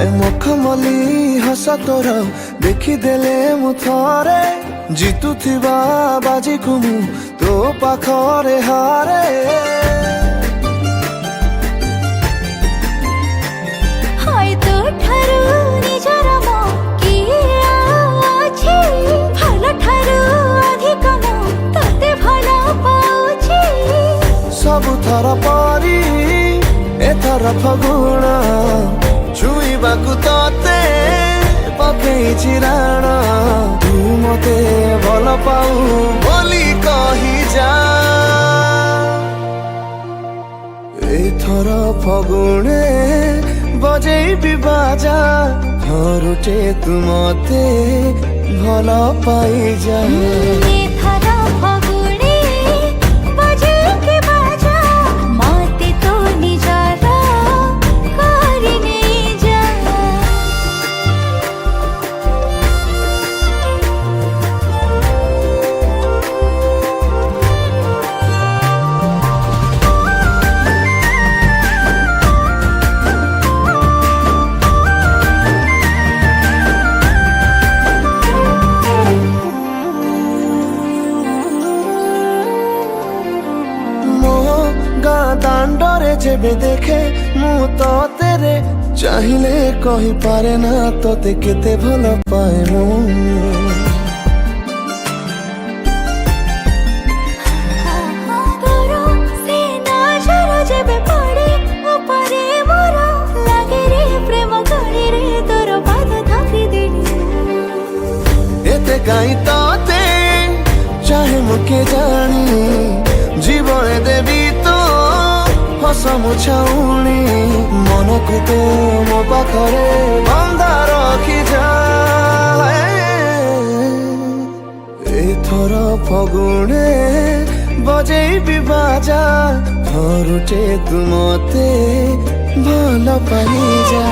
ମଖମଲି ହସ ତୋର ଦେଖିଦେଲେ ମୁଁ ଥରେ ଜିତୁଥିବା ବାଜିକୁ ମୁଁ ତୋ ପାଖରେ ହାରେ। ତୋ ଠାରୁ ନିଜର ମୋ କିଏ ଅଛି, ଭଲ ଠାରୁ ଅଧିକ ମୁଁ ତତେ ଭଲ ପାଉଛି। ସବୁଥର ପରି ଏଥର ଫଗୁଣ ଛୁଇଁବାକୁ ତତେ ପକେଇଛି ରାଣ। ତୁ ମତେ ଭଲ ପାଉ ବୋଲି କହିଯା। ଏଥର ଫଗୁଣେ ବଜେଇବି ବାଜା, ଘରୁଟେ ତୁ ମତେ ଭଲ ପାଇଯା। ଏଥର ଫଗୁଣେ ବଜେଇକି ବାଜା, ମତେ ତୋ ନିଜର କରି ନେଇଯା। ଦାଣ୍ଡରେ ଯେବେ ଦେଖେ ମୁଁ ତତେରେ, ଚାହିଁଲେ କହିପାରେ ନା ତତେ କେତେ ଭଲ ପାଏ ମୁଁ। ତୋର ସେ ନଜର ଯେବେ ପଡ଼େ ଉପରେ ମୋର, ଲାଗେ ରେ ପ୍ରେମ କଳିରେ ତୋର ପାଦ ଥାପିଦେଲି। ଏତେ କାହିଁ ତତେ ଚାହେଁ ମୁଁ କେଜାଣି, ଜୀବନେ ଦେବି ତ ହସ ମୁଛାଉଣି। ମନକୁ ତ ମୋ ପାଖରେ ବନ୍ଧା ରଖିଯା। ଏଥର ଫଗୁଣେ ବଜେଇବି ବାଜା, ଘରୁଟେ ତୁ ମତେ ଭଲ ପାଇଯା।